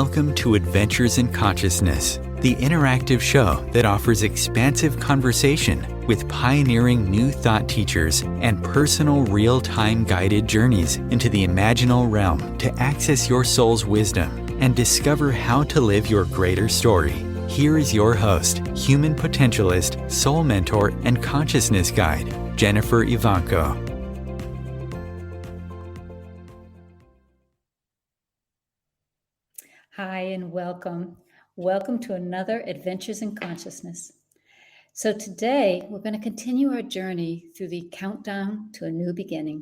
Welcome to Adventures in Consciousness, the interactive show that offers expansive conversation with pioneering new thought teachers and personal real-time guided journeys into the imaginal realm to access your soul's wisdom and discover how to live your greater story. Here is your host, human potentialist, soul mentor, and consciousness guide, Jennifer Evanko. Hi and welcome. Welcome to another Adventures in Consciousness. So today we're going to continue our journey through the countdown to a new beginning.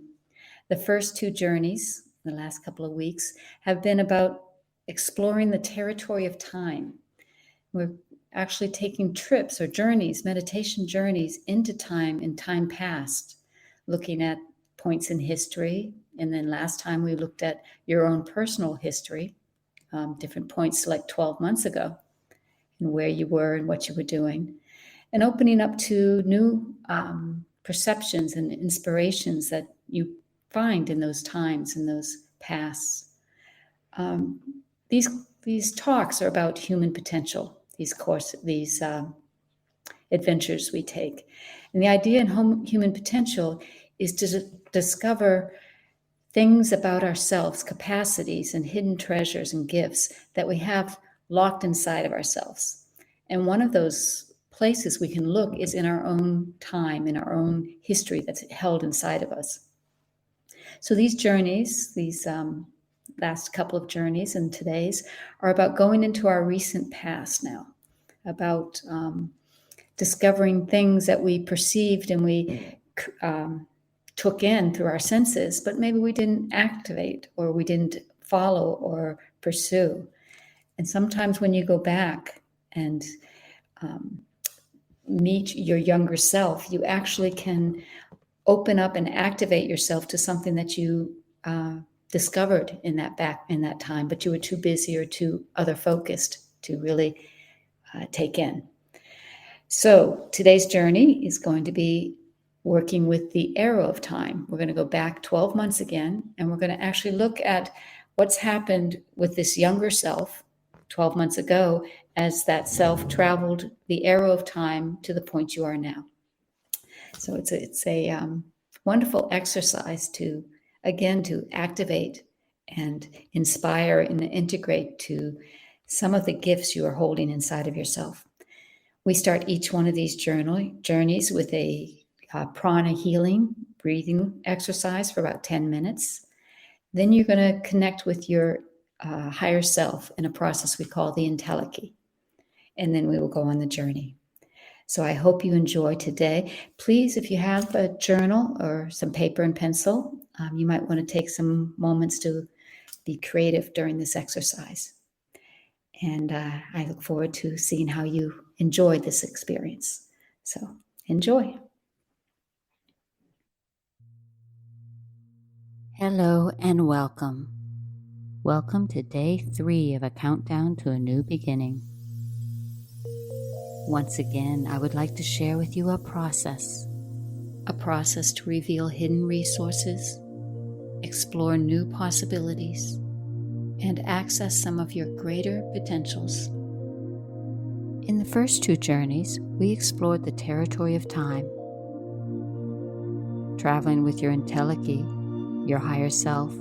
The first two journeys, the last couple of weeks, have been about exploring the territory of time. We're actually taking trips or journeys, meditation journeys into time and time past, looking at points in history. And then last time we looked at your own personal history. Different points like 12 months ago and where you were and what you were doing, and opening up to new perceptions and inspirations that you find in those times, in those pasts. These talks are about human potential, these adventures we take. And the idea in human potential is to discover things about ourselves, capacities and hidden treasures and gifts that we have locked inside of ourselves. And one of those places we can look is in our own time, in our own history that's held inside of us. So these journeys, these last couple of journeys and today's, are about going into our recent past now, about discovering things that we perceived and we took in through our senses, but maybe we didn't activate or we didn't follow or pursue. And sometimes when you go back and meet your younger self, you actually can open up and activate yourself to something that you discovered in that time, but you were too busy or too other focused to really take in. So today's journey is going to be working with the arrow of time. We're going to go back 12 months again, and we're going to actually look at what's happened with this younger self 12 months ago as that self traveled the arrow of time to the point you are now. So it's a wonderful exercise to activate and inspire and integrate to some of the gifts you are holding inside of yourself. We start each one of these journeys with a prana healing breathing exercise for about 10 minutes. Then you're going to connect with your higher self in a process we call the Entelechy. And then we will go on the journey. So I hope you enjoy today. Please, if you have a journal or some paper and pencil, you might want to take some moments to be creative during this exercise. And I look forward to seeing how you enjoy this experience. So enjoy. Hello and welcome. Welcome to day 3 of a countdown to a new beginning. Once again, I would like to share with you a process to reveal hidden resources, explore new possibilities, and access some of your greater potentials. In the first 2 journeys, we explored the territory of time. Traveling with your Entelechy, your higher self,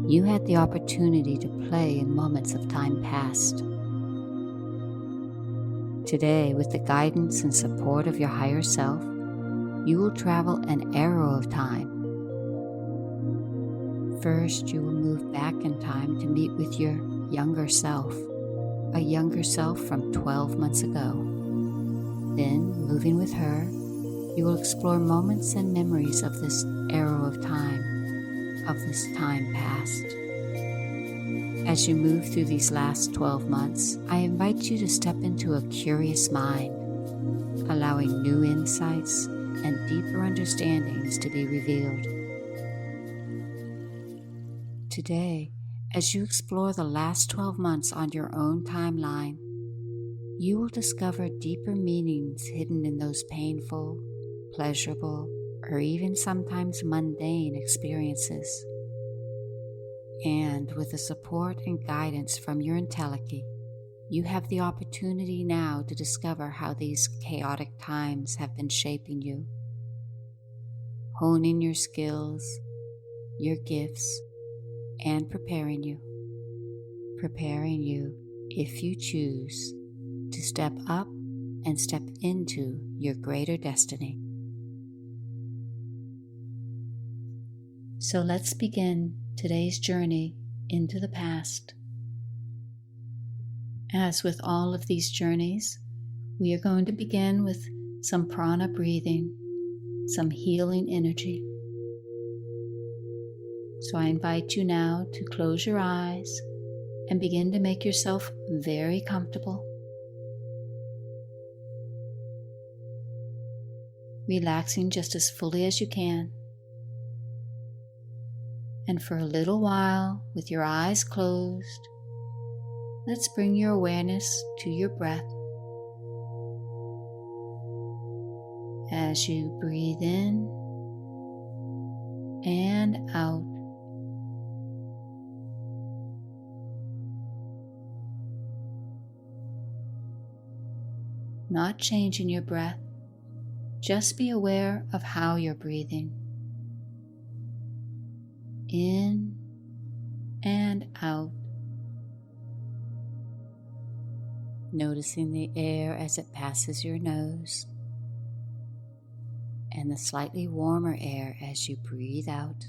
you had the opportunity to play in moments of time past. Today, with the guidance and support of your higher self, you will travel an arrow of time. First, you will move back in time to meet with your younger self, a younger self from 12 months ago. Then, moving with her, you will explore moments and memories of this arrow of time, of this time past. As you move through these last 12 months, I invite you to step into a curious mind, allowing new insights and deeper understandings to be revealed. Today, as you explore the last 12 months on your own timeline, you will discover deeper meanings hidden in those painful, pleasurable, or even sometimes mundane experiences. And with the support and guidance from your Entelechy, you have the opportunity now to discover how these chaotic times have been shaping you, honing your skills, your gifts, and preparing you, if you choose, to step up and step into your greater destiny. So let's begin today's journey into the past. As with all of these journeys, we are going to begin with some prana breathing, some healing energy. So I invite you now to close your eyes and begin to make yourself very comfortable. Relaxing just as fully as you can. And for a little while, with your eyes closed, let's bring your awareness to your breath. As you breathe in and out, not changing your breath, just be aware of how you're breathing. In and out. Noticing the air as it passes your nose, and the slightly warmer air as you breathe out.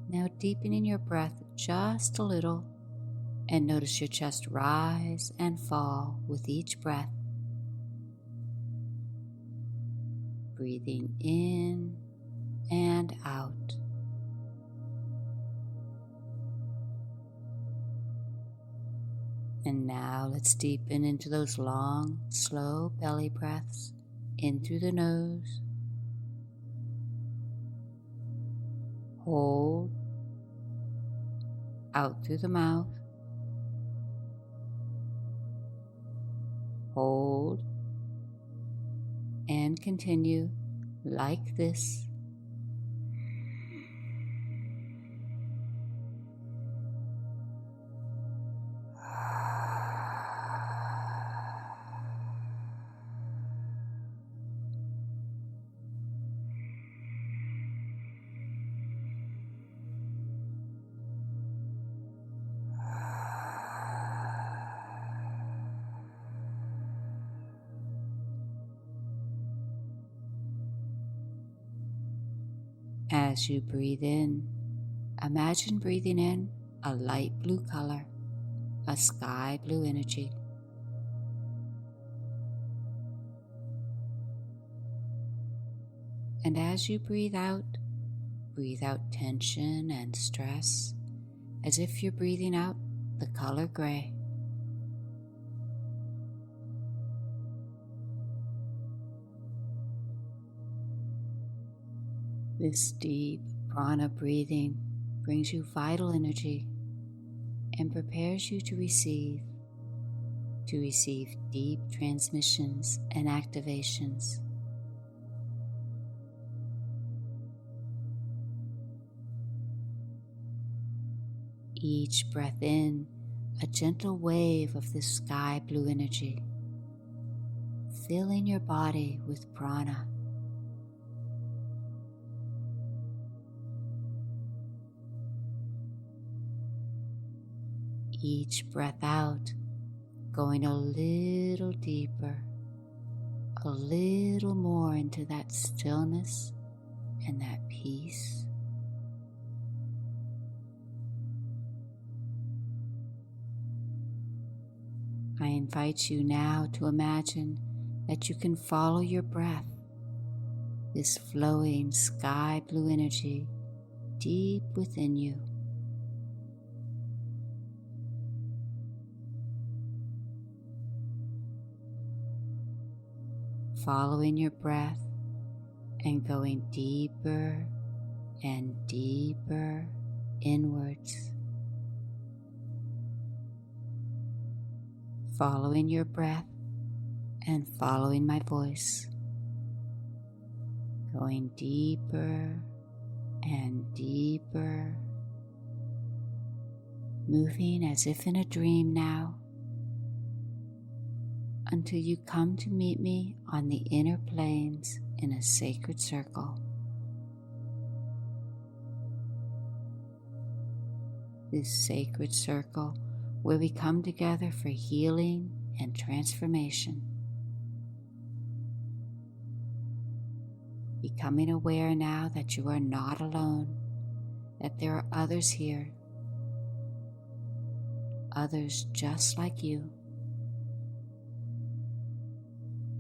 Now deepening your breath just a little, and notice your chest rise and fall with each breath. Breathing in and out. And now let's deepen into those long, slow belly breaths in through the nose. Hold. Out through the mouth. Hold. And continue like this. As you breathe in, imagine breathing in a light blue color, a sky blue energy. And as you breathe out tension and stress, as if you're breathing out the color gray. This deep prana breathing brings you vital energy and prepares you to receive deep transmissions and activations. Each breath in, a gentle wave of this sky blue energy, filling your body with prana. Each breath out, going a little deeper, a little more into that stillness and that peace. I invite you now to imagine that you can follow your breath, this flowing sky blue energy deep within you. Following your breath and going deeper and deeper inwards. Following your breath and following my voice. going deeper and deeper, moving as if in a dream now, until you come to meet me on the inner planes in a sacred circle. This sacred circle where we come together for healing and transformation. Becoming aware now that you are not alone, that there are others here, others just like you,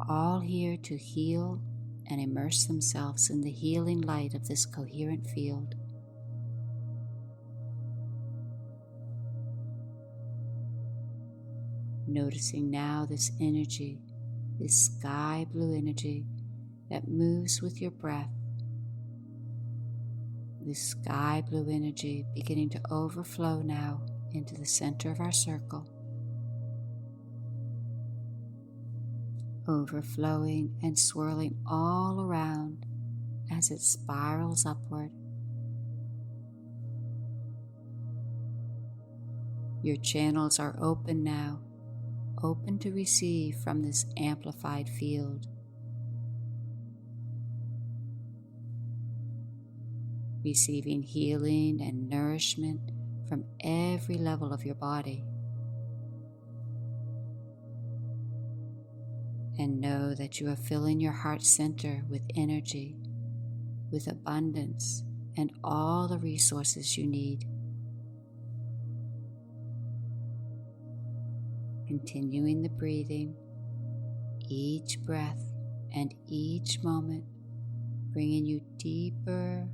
all here to heal and immerse themselves in the healing light of this coherent field. Noticing now this energy, this sky blue energy that moves with your breath. This sky blue energy beginning to overflow now into the center of our circle. Overflowing and swirling all around as it spirals upward. Your channels are open now, open to receive from this amplified field. Receiving healing and nourishment from every level of your body. And know that you are filling your heart center with energy, with abundance, and all the resources you need. Continuing the breathing, each breath and each moment bringing you deeper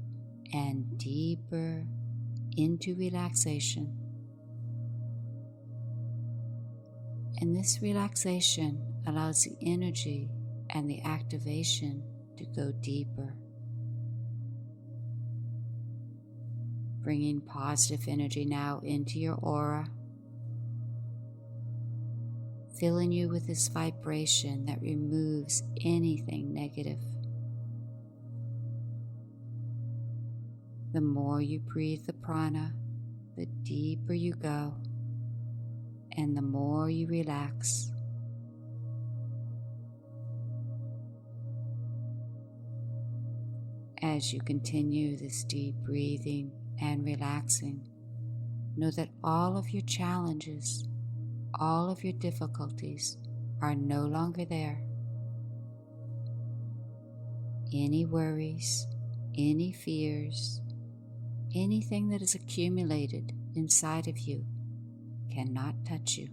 and deeper into relaxation. And this relaxation allows the energy and the activation to go deeper, bringing positive energy now into your aura, filling you with this vibration that removes anything negative. The more you breathe the prana, the deeper you go, and the more you relax. As you continue this deep breathing and relaxing, know that all of your challenges, all of your difficulties are no longer there. Any worries, any fears, anything that is accumulated inside of you cannot touch you.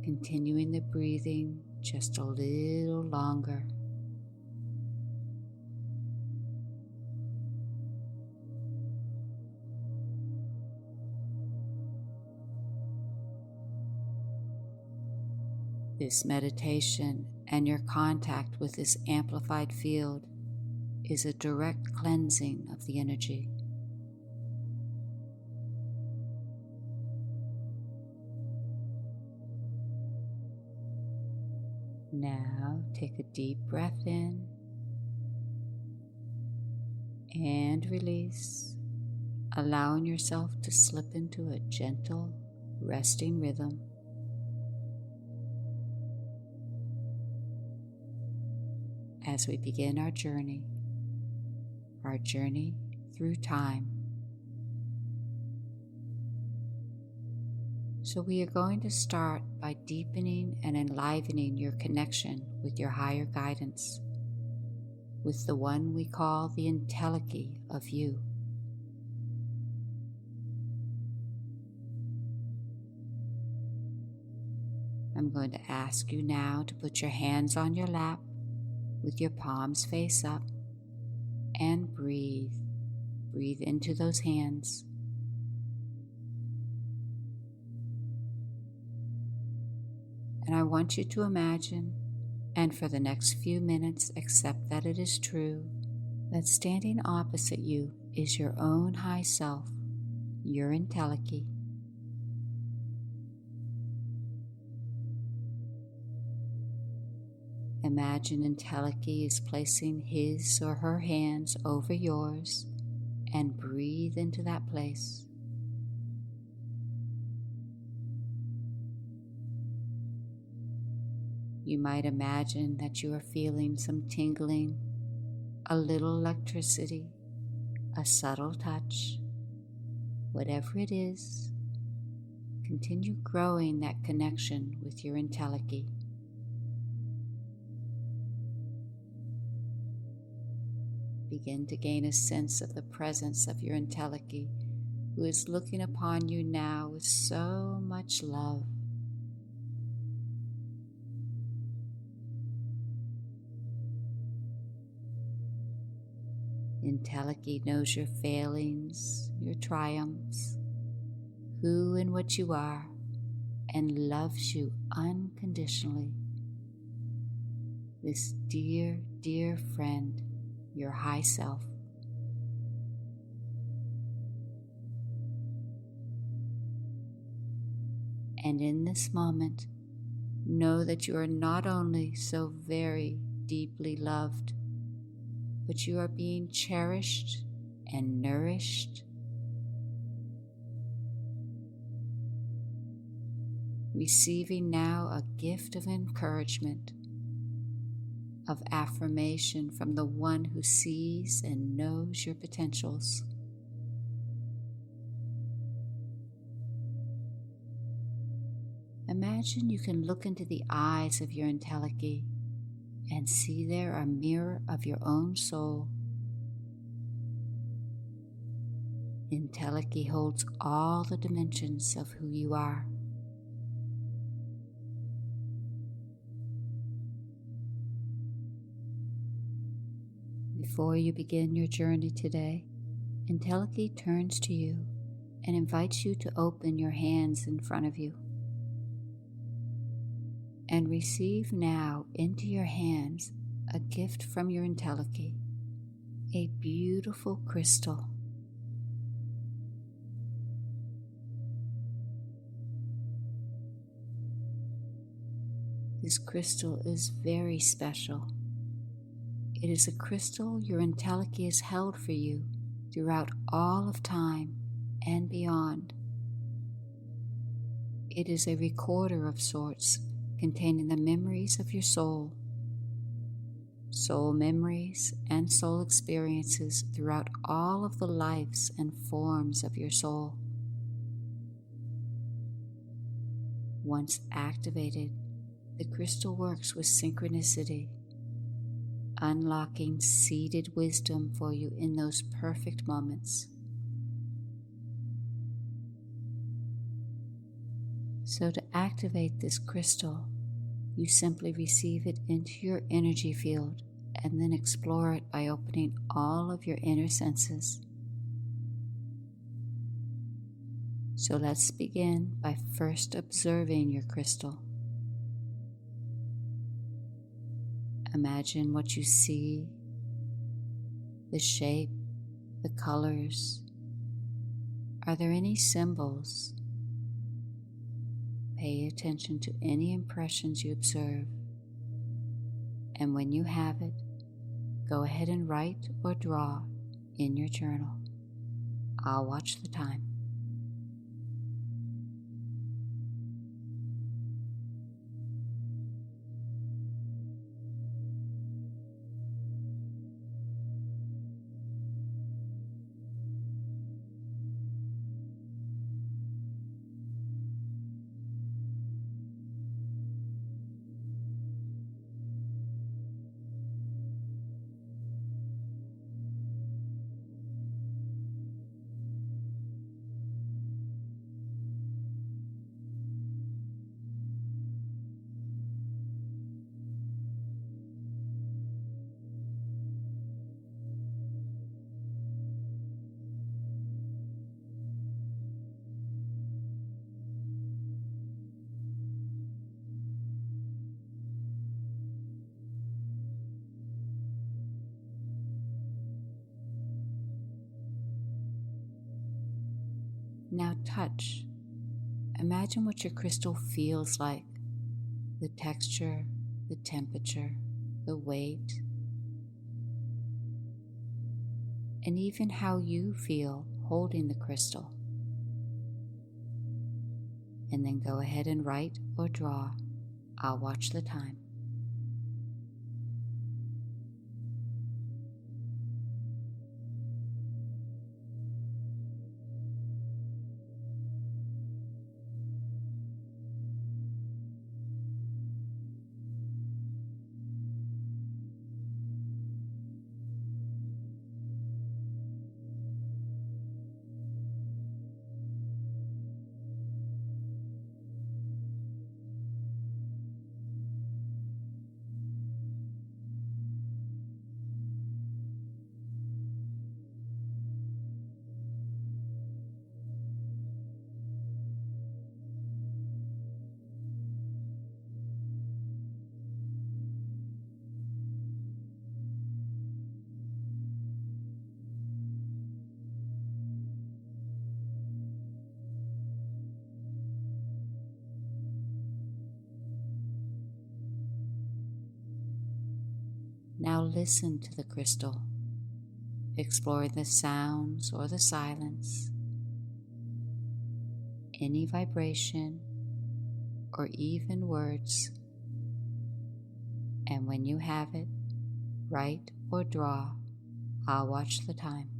Continuing the breathing just a little longer. This meditation and your contact with this amplified field is a direct cleansing of the energy. Now take a deep breath in and release, allowing yourself to slip into a gentle, resting rhythm. As we begin our journey through time. So we are going to start by deepening and enlivening your connection with your higher guidance, with the one we call the Entelechy of you. I'm going to ask you now to put your hands on your lap with your palms face up and breathe. Breathe into those hands. And I want you to imagine, and for the next few minutes accept that it is true, that standing opposite you is your own high self, your Entelechy. Imagine Entelechy is placing his or her hands over yours and breathe into that place. You might imagine that you are feeling some tingling, a little electricity, a subtle touch. Whatever it is, continue growing that connection with your Entelechy. Begin to gain a sense of the presence of your Entelechy, who is looking upon you now with so much love. Entelechy knows your failings, your triumphs, who and what you are, and loves you unconditionally. This dear, dear friend, your high self. And in this moment, know that you are not only so very deeply loved, but you are being cherished and nourished. Receiving now a gift of encouragement, of affirmation from the one who sees and knows your potentials. Imagine you can look into the eyes of your Entelechy and see there a mirror of your own soul. Entelechy holds all the dimensions of who you are. Before you begin your journey today, Entelechy turns to you and invites you to open your hands in front of you. And receive now into your hands a gift from your Entelechy, a beautiful crystal. This crystal is very special. It is a crystal your Entelechy has held for you throughout all of time and beyond. It is a recorder of sorts, containing the memories of your soul, soul memories and soul experiences throughout all of the lives and forms of your soul. Once activated, the crystal works with synchronicity, unlocking seeded wisdom for you in those perfect moments. So to activate this crystal, you simply receive it into your energy field and then explore it by opening all of your inner senses. So let's begin by first observing your crystal. Imagine what you see, the shape, the colors. Are there any symbols? Pay attention to any impressions you observe, and when you have it, go ahead and write or draw in your journal. I'll watch the time. Now touch. Imagine what your crystal feels like, the texture, the temperature, the weight, and even how you feel holding the crystal. And then go ahead and write or draw. I'll watch the time. Now listen to the crystal, exploring the sounds or the silence, any vibration, or even words. And when you have it, write or draw. I'll watch the time.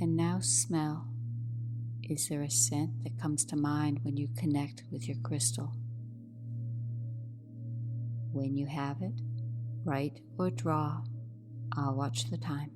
And now smell. Is there a scent that comes to mind when you connect with your crystal? When you have it, write or draw. I'll watch the time.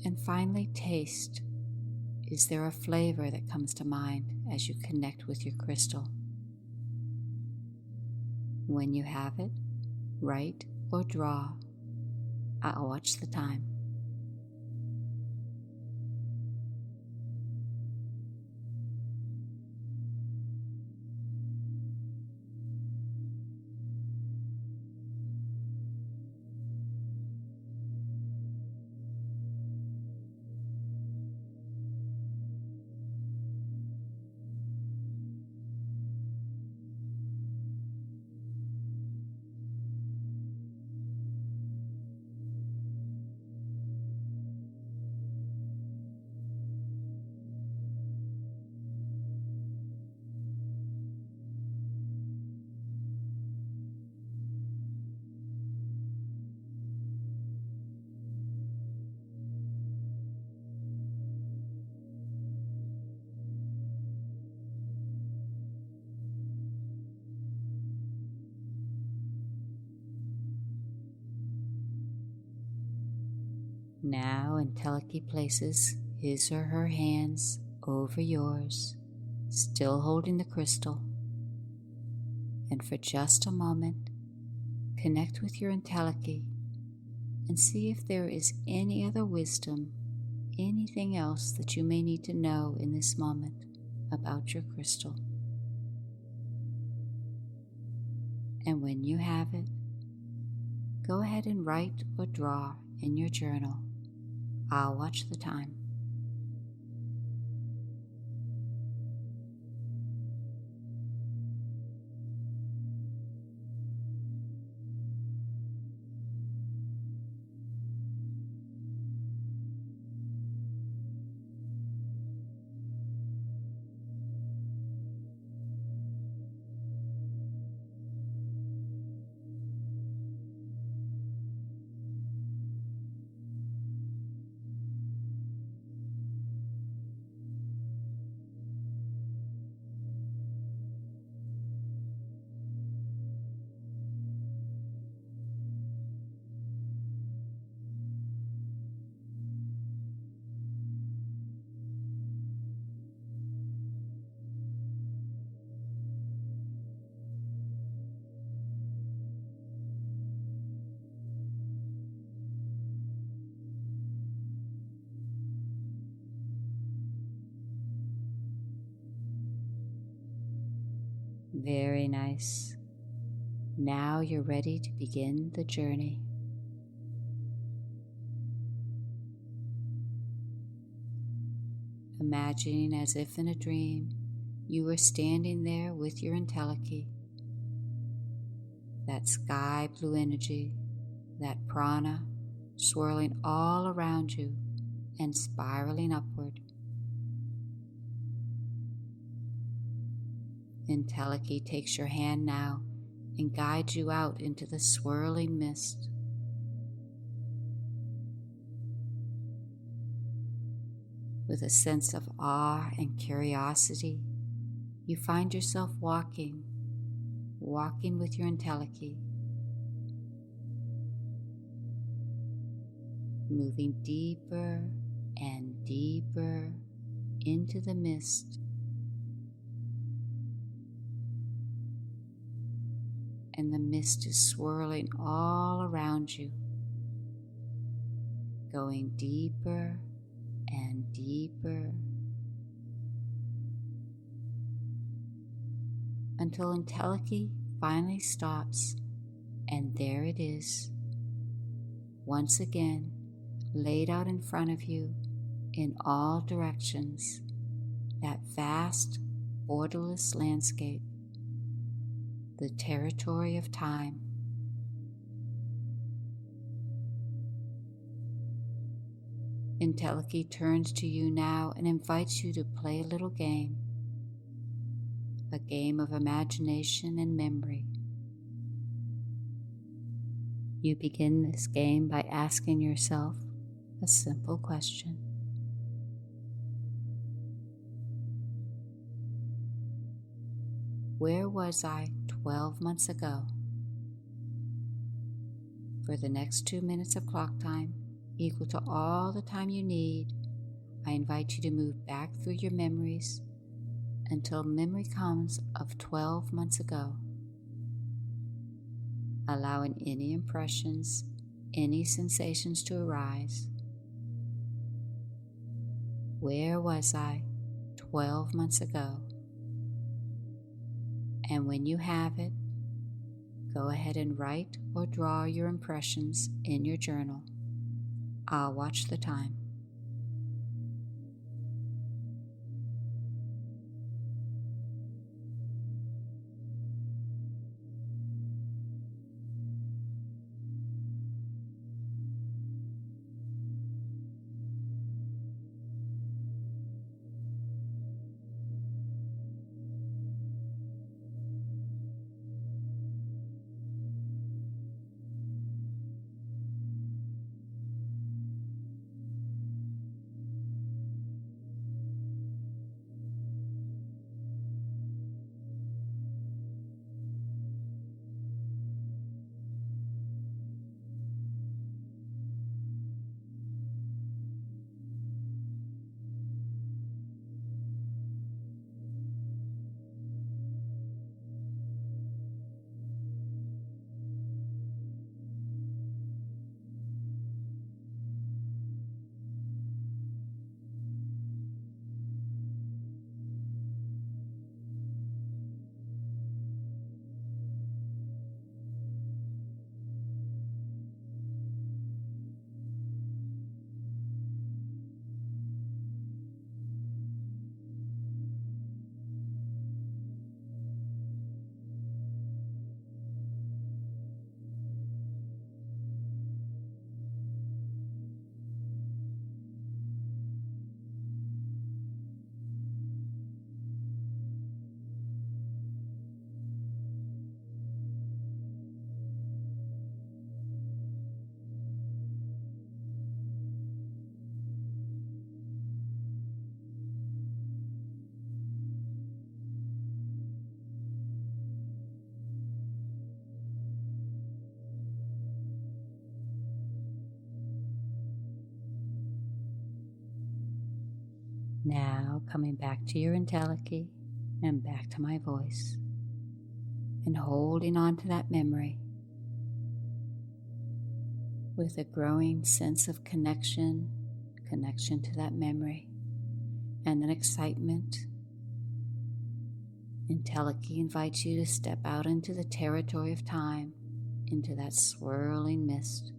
And finally, taste. Is there a flavor that comes to mind as you connect with your crystal? When you have it, write or draw. I'll watch the time. Now Entelechy places his or her hands over yours, still holding the crystal. And for just a moment, connect with your Entelechy and see if there is any other wisdom, anything else that you may need to know in this moment about your crystal. And when you have it, go ahead and write or draw in your journal. I'll watch the time. Very nice. Now you're ready to begin the journey. Imagining as if in a dream, you were standing there with your Entelechy. That sky blue energy, that prana, swirling all around you and spiraling upward. Entelechy takes your hand now and guides you out into the swirling mist. With a sense of awe and curiosity, you find yourself walking with your Entelechy, moving deeper and deeper into the mist. And the mist is swirling all around you, going deeper and deeper until Entelechy finally stops, and there it is, once again laid out in front of you in all directions, that vast, borderless landscape, the territory of time. Entelechy turns to you now and invites you to play a little game, a game of imagination and memory. You begin this game by asking yourself a simple question. Where was I 12 months ago? For the next 2 minutes of clock time, equal to all the time you need, I invite you to move back through your memories until memory comes of 12 months ago, allowing any impressions, any sensations to arise. Where was I 12 months ago? And when you have it, go ahead and write or draw your impressions in your journal. I'll watch the time. Now coming back to your Entelechy and back to my voice, and holding on to that memory with a growing sense of connection to that memory, and then excitement. Entelechy invites you to step out into the territory of time, into that swirling mist.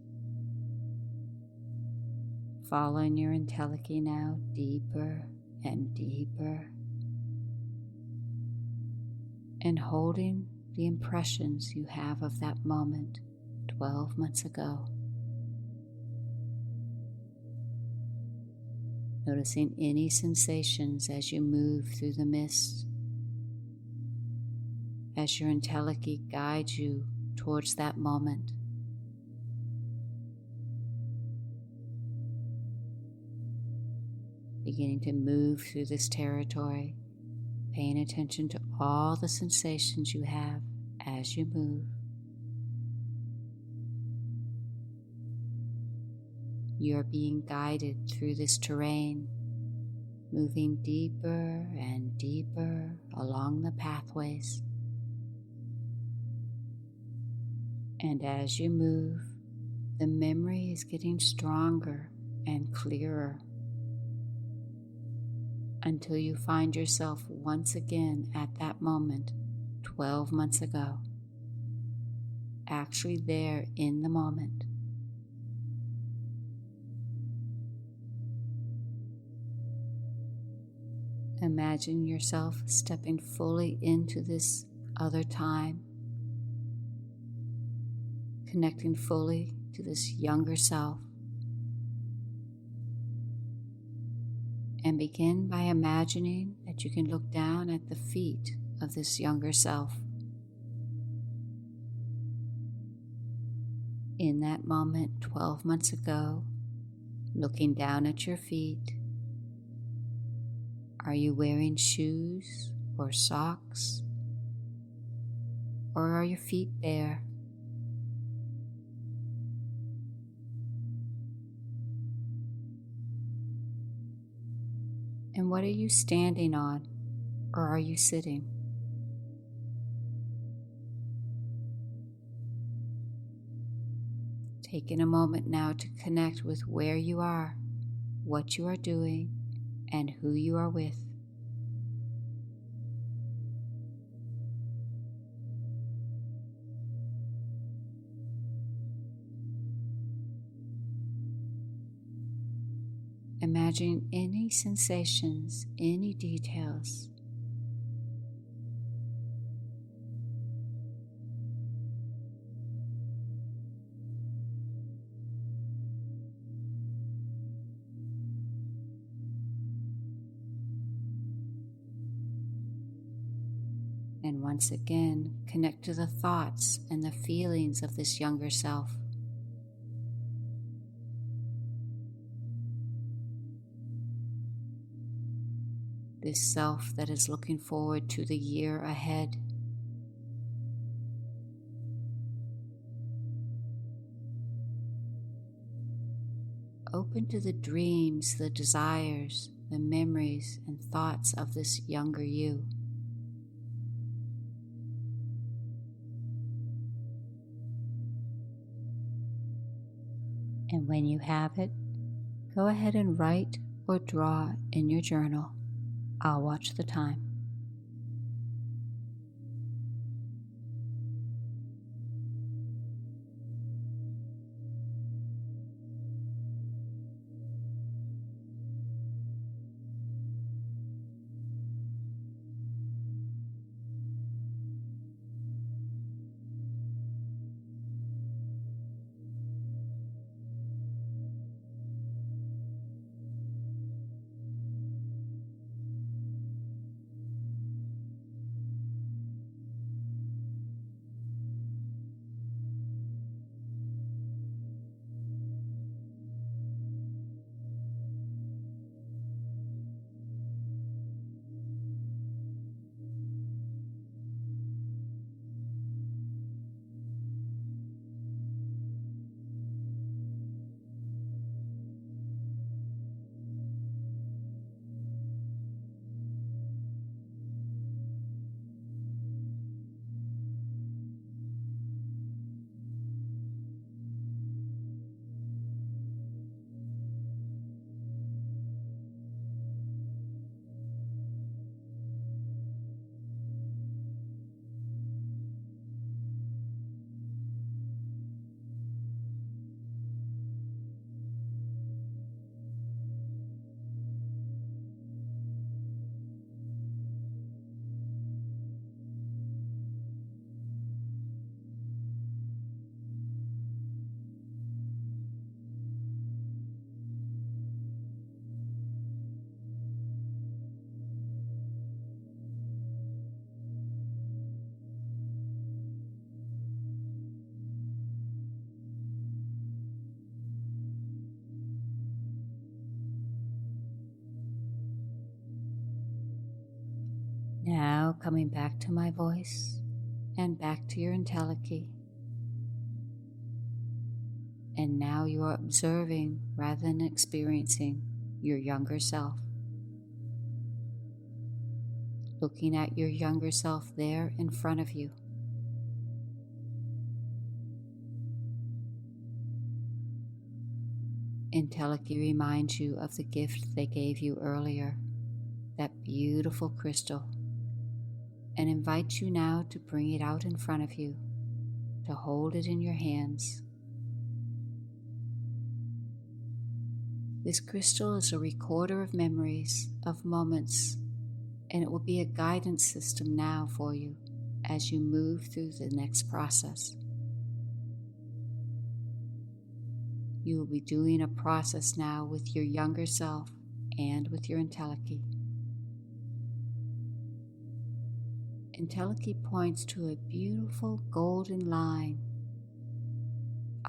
Following your Entelechy now deeper and deeper, and holding the impressions you have of that moment 12 months ago. Noticing any sensations as you move through the mist, as your Entelechy guides you towards that moment. Beginning to move through this territory, paying attention to all the sensations you have as you move. You're being guided through this terrain, moving deeper and deeper along the pathways. And as you move, the memory is getting stronger and clearer, until you find yourself once again at that moment 12 months ago, actually there in the moment. Imagine yourself stepping fully into this other time, connecting fully to this younger self. And begin by imagining that you can look down at the feet of this younger self. In that moment 12 months ago, looking down at your feet, are you wearing shoes or socks? Or are your feet bare? And what are you standing on, or are you sitting? Taking a moment now to connect with where you are, what you are doing, and who you are with. Imagine any sensations, any details. And once again, connect to the thoughts and the feelings of this younger self. This self that is looking forward to the year ahead. Open to the dreams, the desires, the memories, and thoughts of this younger you. And when you have it, go ahead and write or draw in your journal. I'll watch the time. coming back to my voice and back to your Entelechy. And now you are observing rather than experiencing your younger self. Looking at your younger self there in front of you. Entelechy reminds you of the gift they gave you earlier, that beautiful crystal, and invites you now to bring it out in front of you, to hold it in your hands. This crystal is a recorder of memories, of moments, and it will be a guidance system now for you as you move through the next process. You will be doing a process now with your younger self and with your Entelechy. Entelechy points to a beautiful golden line,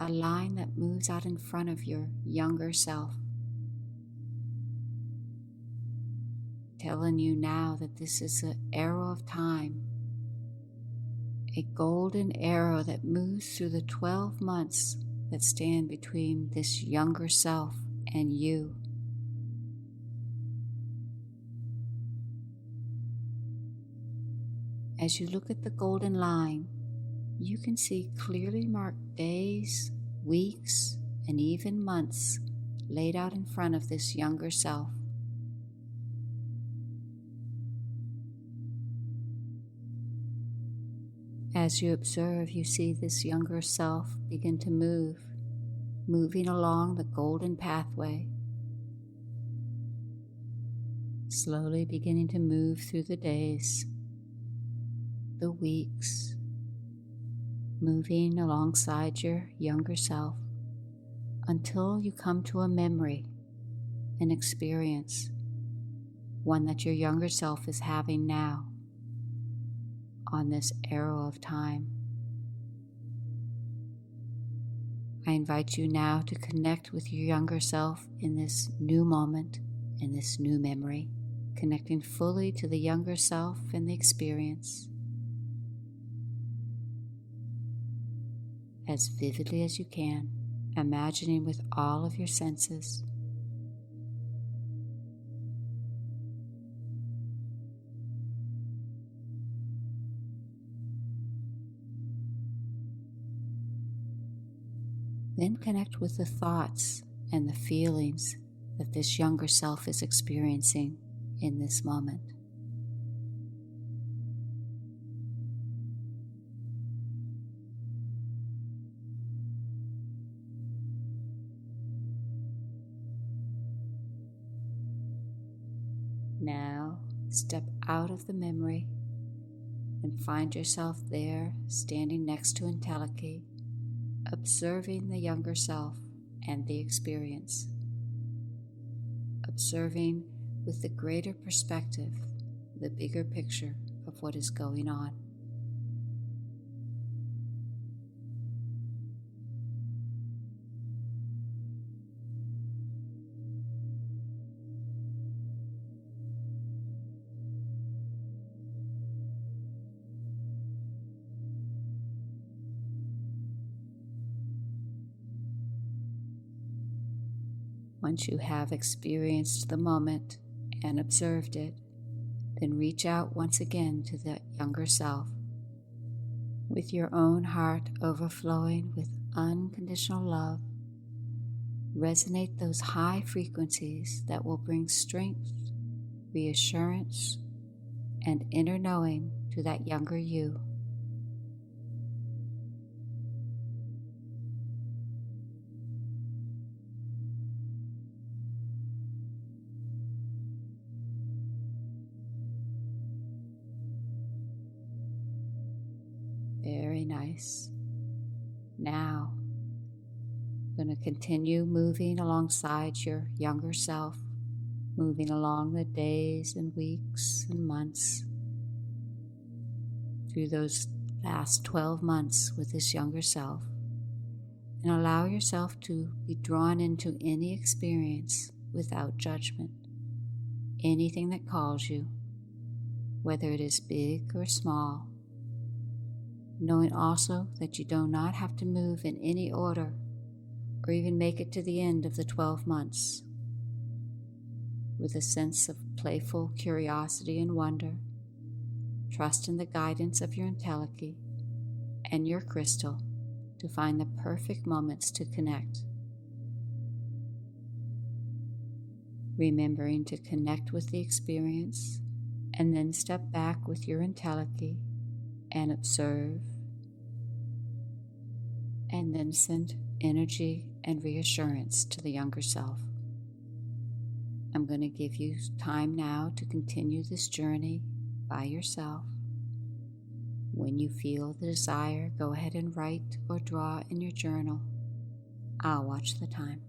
a line that moves out in front of your younger self, telling you now that this is an arrow of time, a golden arrow that moves through the 12 months that stand between this younger self and you. As you look at the golden line, you can see clearly marked days, weeks, and even months laid out in front of this younger self. As you observe, you see this younger self begin to move, moving along the golden pathway, slowly beginning to move through the days, the weeks, moving alongside your younger self until you come to a memory, an experience, one that your younger self is having now on this arrow of time. I invite you now to connect with your younger self in this new moment, in this new memory, connecting fully to the younger self and the experience as vividly as you can, imagining with all of your senses. Then connect with the thoughts and the feelings that this younger self is experiencing in this moment. Now, step out of the memory and find yourself there, standing next to Entelechy, observing the younger self and the experience. Observing with the greater perspective, the bigger picture of what is going on. Once you have experienced the moment and observed it, then reach out once again to the younger self, with your own heart overflowing with unconditional love. Resonate those high frequencies that will bring strength, reassurance, and inner knowing to that younger you. Very nice. Now, I'm going to continue moving alongside your younger self, moving along the days and weeks and months through those last 12 months with this younger self, and allow yourself to be drawn into any experience without judgment, anything that calls you. whether it is big or small, knowing also that you do not have to move in any order or even make it to the end of the 12 months. With a sense of playful curiosity and wonder, trust in the guidance of your Entelechy and your crystal to find the perfect moments to connect. Remembering to connect with the experience and then step back with your Entelechy and observe, and then send energy and reassurance to the younger self. I'm going to give you time now to continue this journey by yourself. When you feel the desire, go ahead and write or draw in your journal. I'll watch the time.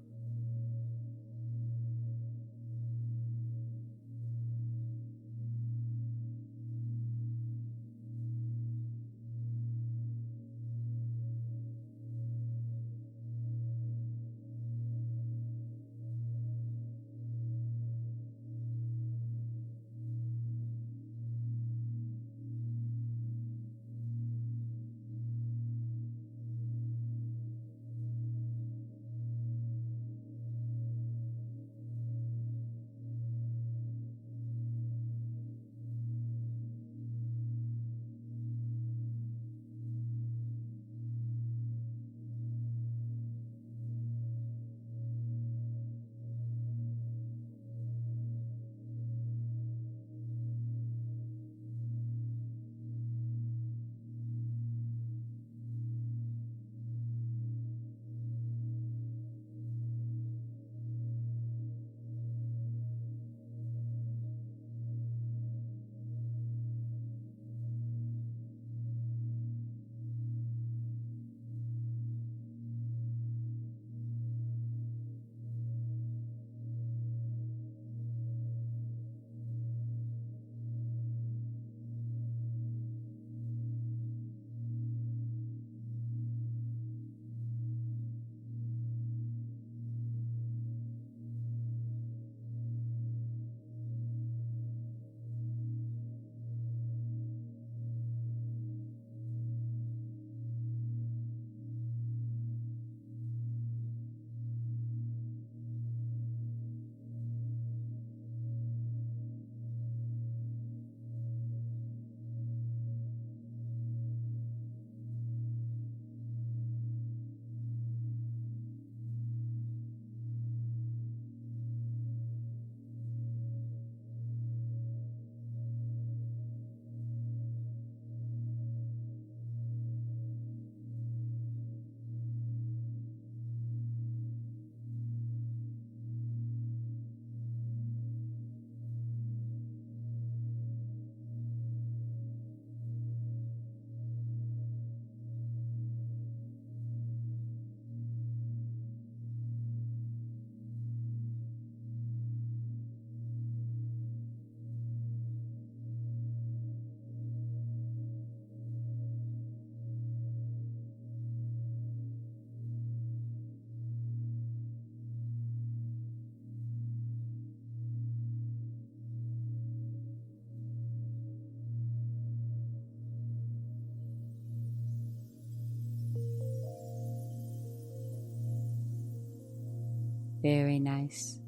Very nice.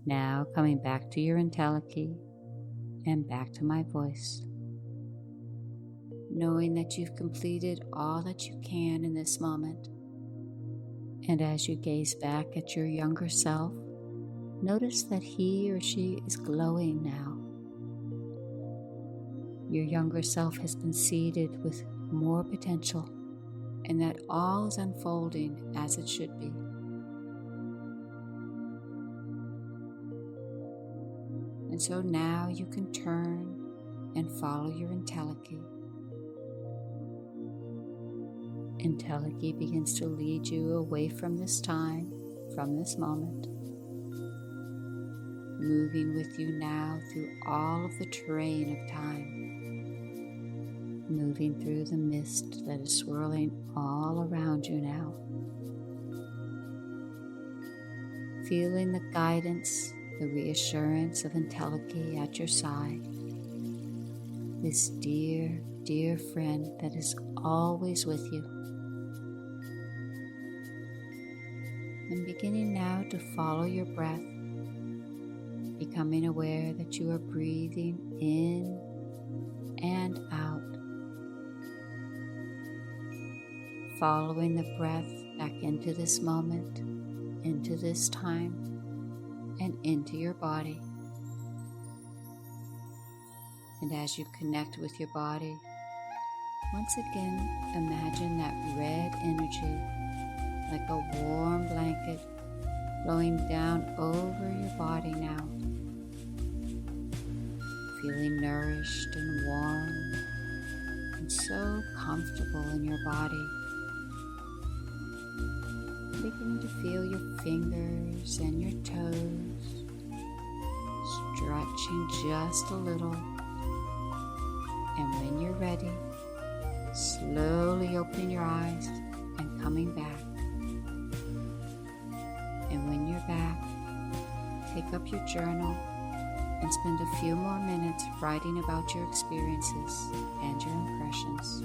Now coming back to your Entelechy and back to my voice. Knowing that you've completed all that you can in this moment. And as you gaze back at your younger self, notice that he or she is glowing now. Your younger self has been seeded with more potential, and that all is unfolding as it should be. And so now you can turn and follow your Entelechy. Entelechy begins to lead you away from this time, from this moment, moving with you now through all of the terrain of time, moving through the mist that is swirling all around you now, feeling the guidance, the reassurance of Entelechy at your side, this dear, dear friend that is always with you. And beginning now to follow your breath, becoming aware that you are breathing in and out, following the breath back into this moment, into this time, and into your body. And as you connect with your body, once again imagine that red energy like a warm blanket flowing down over your body now, feeling nourished and warm and so comfortable in your body. Beginning to feel your fingers and your toes stretching just a little. And when you're ready, slowly opening your eyes and coming back. And when you're back, pick up your journal and spend a few more minutes writing about your experiences and your impressions,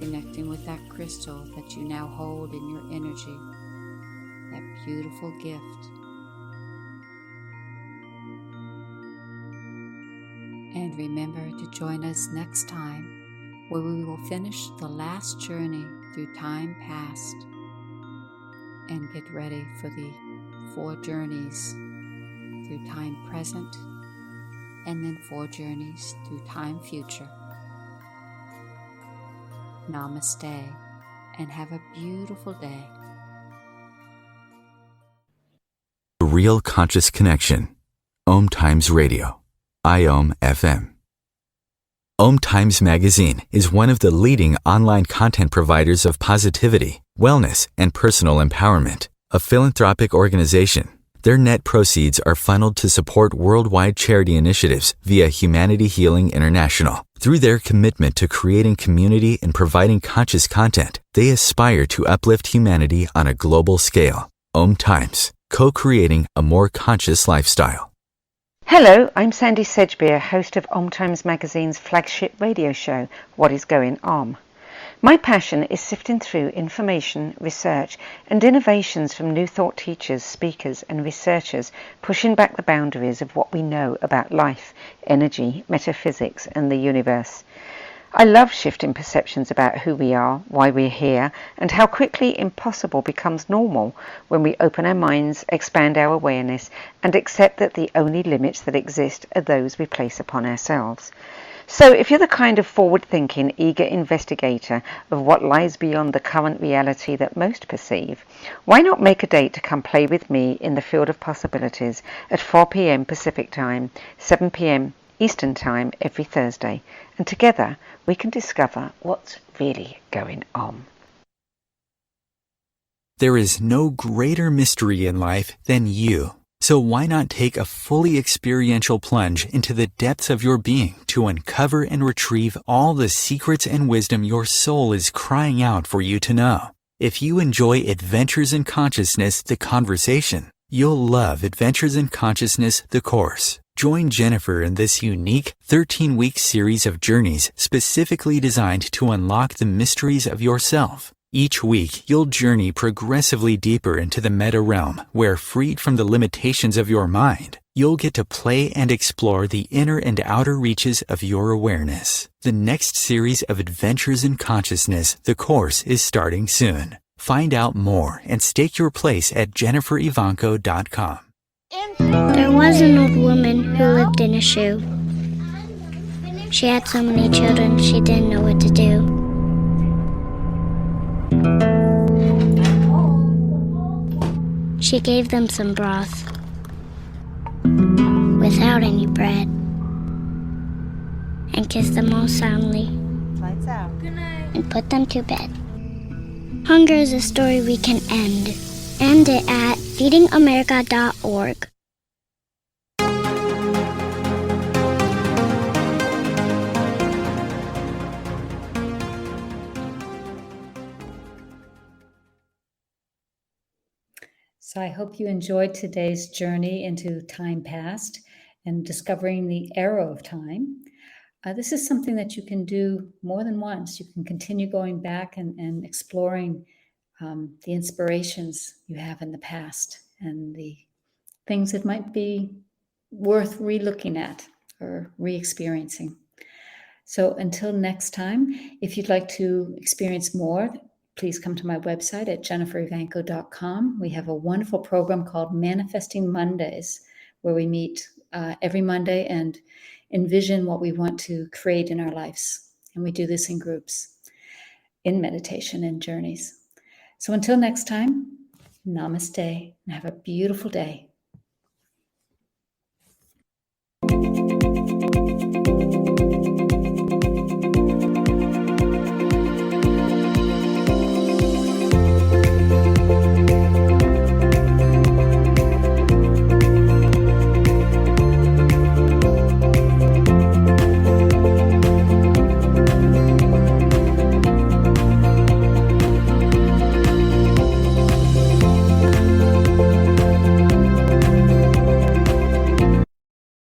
connecting with that crystal that you now hold in your energy, that beautiful gift. And remember to join us next time, where we will finish the last journey through time past and get ready for the 4 journeys through time present, and then 4 journeys through time future. Namaste, and have a beautiful day. Real Conscious Connection. OMTimes Radio. IOM FM. OMTimes Magazine is one of the leading online content providers of positivity, wellness, and personal empowerment. A philanthropic organization, their net proceeds are funneled to support worldwide charity initiatives via Humanity Healing International. Through their commitment to creating community and providing conscious content, they aspire to uplift humanity on a global scale. OMTimes, co-creating a more conscious lifestyle. Hello, I'm Sandy Sedgbeer, host of OMTimes Magazine's flagship radio show, What is Going On? My passion is sifting through information, research, and innovations from new thought teachers, speakers, and researchers pushing back the boundaries of what we know about life, energy, metaphysics, and the universe. I love shifting perceptions about who we are, why we're here, and how quickly impossible becomes normal when we open our minds, expand our awareness, and accept that the only limits that exist are those we place upon ourselves. So if you're the kind of forward-thinking, eager investigator of what lies beyond the current reality that most perceive, why not make a date to come play with me in the field of possibilities at 4 p.m. Pacific Time, 7 p.m. Eastern Time every Thursday, and together we can discover what's really going on. There is no greater mystery in life than you. So why not take a fully experiential plunge into the depths of your being to uncover and retrieve all the secrets and wisdom your soul is crying out for you to know? If you enjoy Adventures in Consciousness, the conversation, you'll love Adventures in Consciousness, the course. Join Jennifer in this unique 13-week series of journeys specifically designed to unlock the mysteries of yourself. Each week, you'll journey progressively deeper into the meta realm, where, freed from the limitations of your mind, you'll get to play and explore the inner and outer reaches of your awareness. The next series of Adventures in Consciousness, the course, is starting soon. Find out more and stake your place at JenniferEvanko.com. There was an old woman who lived in a shoe. She had so many children she didn't know what to do. She gave them some broth without any bread and kissed them all soundly. Lights out. Good night. And put them to bed. Hunger is a story we can end. End it at feedingamerica.org. So I hope you enjoyed today's journey into time past and discovering the arrow of time. this is something that you can do more than once. You can continue going back and exploring the inspirations you have in the past and the things that might be worth re-looking at or re-experiencing. So until next time, if you'd like to experience more, please come to my website at jenniferevanko.com. We have a wonderful program called Manifesting Mondays, where we meet every Monday and envision what we want to create in our lives. And we do this in groups, in meditation and journeys. So until next time, namaste and have a beautiful day.